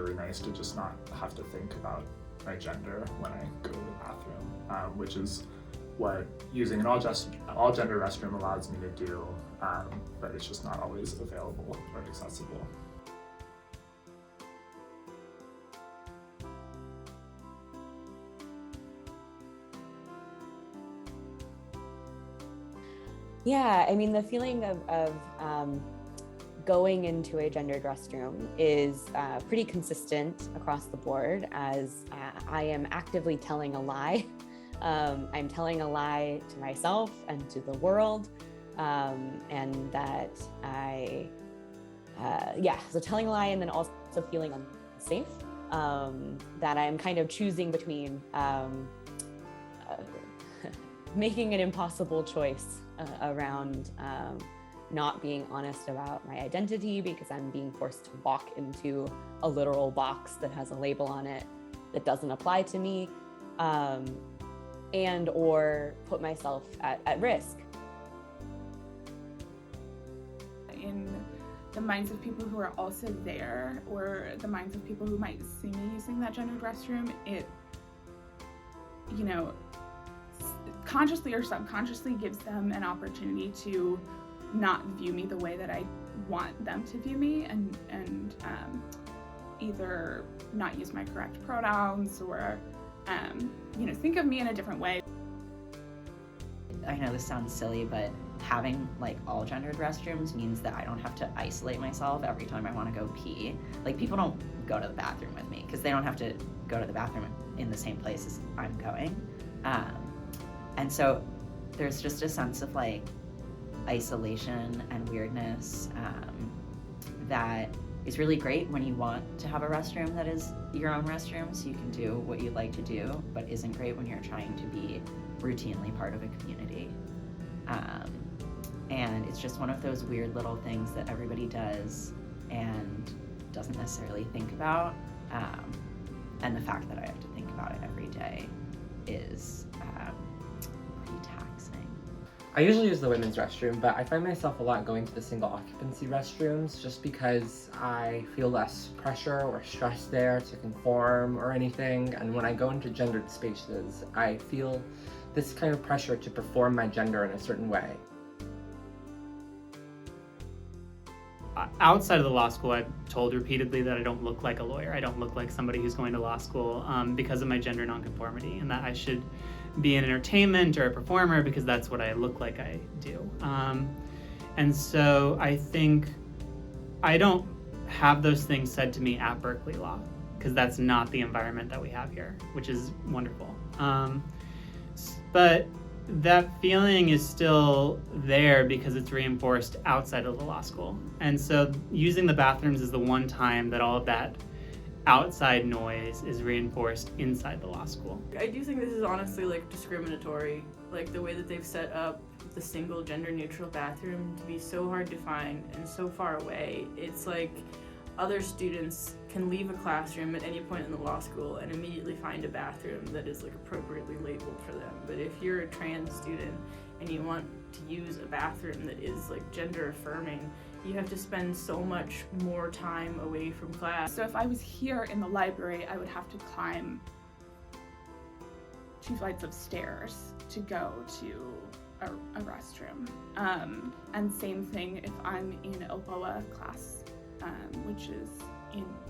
really nice to just not have to think about my gender when I go to the bathroom, which is what using an all-gender restroom allows me to do, but it's just not always available or accessible. Yeah, I mean, the feeling of going into a gendered restroom is pretty consistent across the board, as I am actively telling a lie. I'm telling a lie to myself and to the world, and that so telling a lie and then also feeling unsafe, that I'm kind of choosing between making an impossible choice around not being honest about my identity because I'm being forced to walk into a literal box that has a label on it that doesn't apply to me, and or put myself at risk. In the minds of people who are also there, or the minds of people who might see me using that gendered restroom, it, consciously or subconsciously gives them an opportunity to not view me the way that I want them to view me, and either not use my correct pronouns or think of me in a different way. I know this sounds silly, but having all gendered restrooms means that I don't have to isolate myself every time I want to go pee. People don't go to the bathroom with me because they don't have to go to the bathroom in the same place as I'm going. And so there's just a sense of isolation and weirdness that is really great when you want to have a restroom that is your own restroom, so you can do what you'd like to do, but isn't great when you're trying to be routinely part of a community. And it's just one of those weird little things that everybody does and doesn't necessarily think about. And the fact that I have to think about it every day is pretty taxing. I usually use the women's restroom, but I find myself a lot going to the single occupancy restrooms just because I feel less pressure or stress there to conform or anything. And when I go into gendered spaces, I feel this kind of pressure to perform my gender in a certain way. Outside of the law school, I've told repeatedly that I don't look like a lawyer. I don't look like somebody who's going to law school because of my gender nonconformity, and that I should be in entertainment or a performer because that's what I look like I do. And so I think I don't have those things said to me at Berkeley Law because that's not the environment that we have here, which is wonderful. But that feeling is still there because it's reinforced outside of the law school. And so using the bathrooms is the one time that all of that outside noise is reinforced inside the law school. I do think this is honestly discriminatory, the way that they've set up the single gender neutral bathroom to be so hard to find and so far away. It's other students can leave a classroom at any point in the law school and immediately find a bathroom that is appropriately labeled for them. But if you're a trans student and you want to use a bathroom that is gender affirming, you have to spend so much more time away from class. So if I was here in the library, I would have to climb 2 flights of stairs to go to a restroom. And same thing if I'm in a WOA class, which is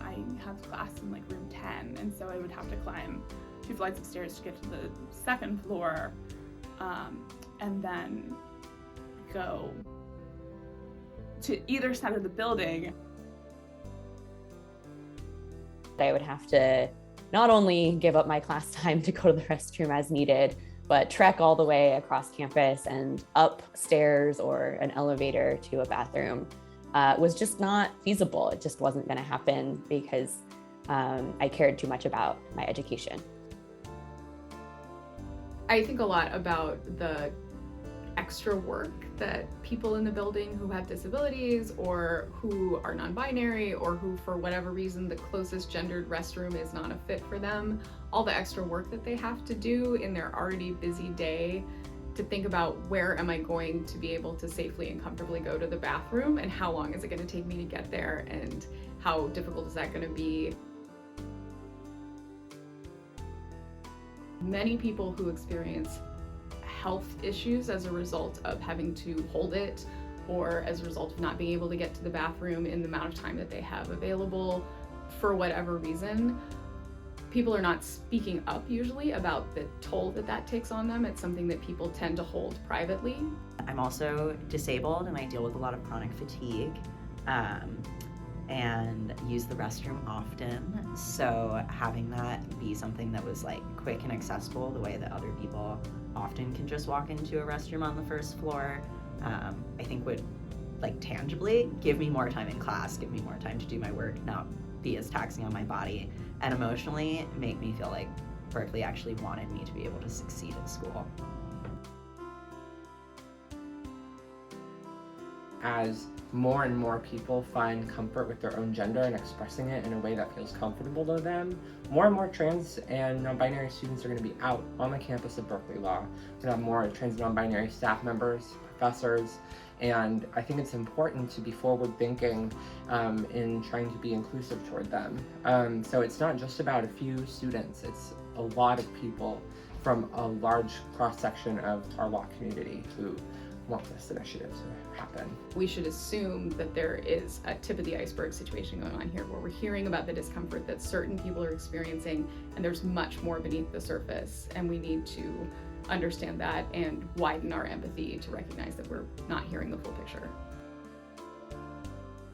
I have class in room 10, and so I would have to climb 2 flights of stairs to get to the 2nd floor, and then go to either side of the building. I would have to not only give up my class time to go to the restroom as needed, but trek all the way across campus and up stairs or an elevator to a bathroom. Was just not feasible. It just wasn't going to happen because I cared too much about my education. I think a lot about the extra work that people in the building who have disabilities or who are non-binary or who for whatever reason the closest gendered restroom is not a fit for them, all the extra work that they have to do in their already busy day to think about where am I going to be able to safely and comfortably go to the bathroom and how long is it going to take me to get there and how difficult is that going to be. many people who experience health issues as a result of having to hold it, or as a result of not being able to get to the bathroom in the amount of time that they have available for whatever reason. People are not speaking up usually about the toll that that takes on them. It's something that people tend to hold privately. I'm also disabled and I deal with a lot of chronic fatigue and use the restroom often. So having that be something that was like quick and accessible the way that other people often can just walk into a restroom on the first floor, I think would like tangibly give me more time in class, give me more time to do my work, not be as taxing on my body, and emotionally make me feel like Berkeley actually wanted me to be able to succeed at school. As more and more people find comfort with their own gender and expressing it in a way that feels comfortable to them, more and more trans and non-binary students are going to be out on the campus of Berkeley Law. We're going to have more trans and non-binary staff members, professors, and I think it's important to be forward-thinking in trying to be inclusive toward them. So it's not just about a few students, it's a lot of people from a large cross-section of our law community who want this initiative to happen. We should assume that there is a tip of the iceberg situation going on here where we're hearing about the discomfort that certain people are experiencing, and there's much more beneath the surface, and we need to understand that and widen our empathy to recognize that we're not hearing the full picture.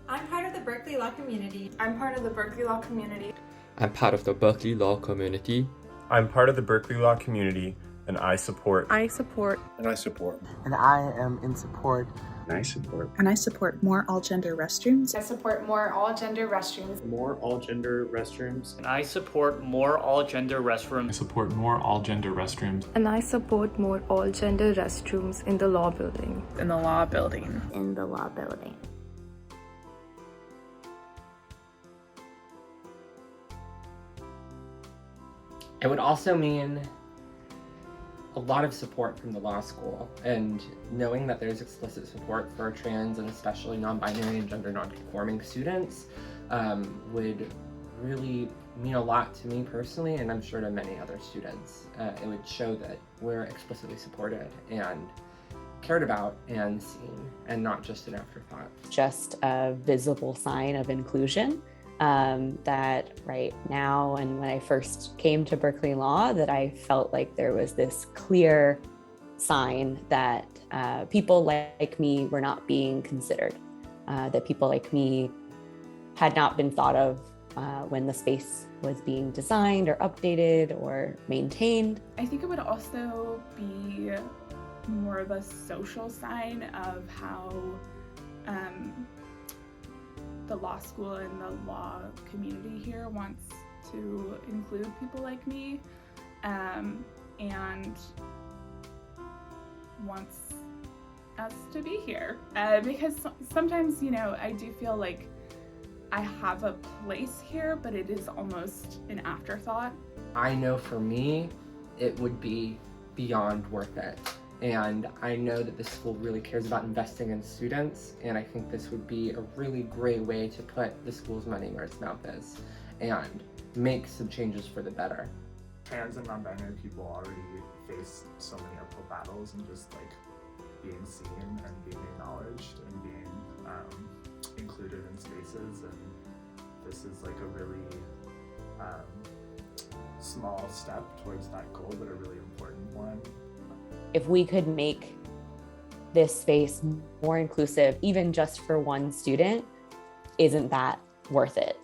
I'm part of the Berkeley Law community. I'm part of the Berkeley Law community. I'm part of the Berkeley Law community. I'm part of the Berkeley Law community, and I support. I support. And I support. And I am in support. And I support. And I support more all-gender restrooms. I support more all-gender restrooms. More all-gender restrooms. And I support more all-gender restrooms. I support more all-gender restrooms. And I support more all-gender restrooms in the law building. In the law building. In the law building. It would also mean a lot of support from the law school, and knowing that there's explicit support for trans and especially non-binary and gender non-conforming students would really mean a lot to me personally, and I'm sure to many other students. It would show that we're explicitly supported and cared about and seen, and not just an afterthought. Just a visible sign of inclusion. That right now, and when I first came to Berkeley Law, that I felt like there was this clear sign that people like me were not being considered, that people like me had not been thought of when the space was being designed or updated or maintained. I think it would also be more of a social sign of how the law school and the law community here wants to include people like me, and wants us to be here. Because sometimes, I do feel like I have a place here, but it is almost an afterthought. I know for me, it would be beyond worth it. And I know that this school really cares about investing in students, and I think this would be a really great way to put the school's money where its mouth is and make some changes for the better. Trans and non-binary people already face so many uphill battles, and just like being seen and being acknowledged and being included in spaces, and this is like a really small step towards that goal, but a really important one. If we could make this space more inclusive, even just for one student, isn't that worth it?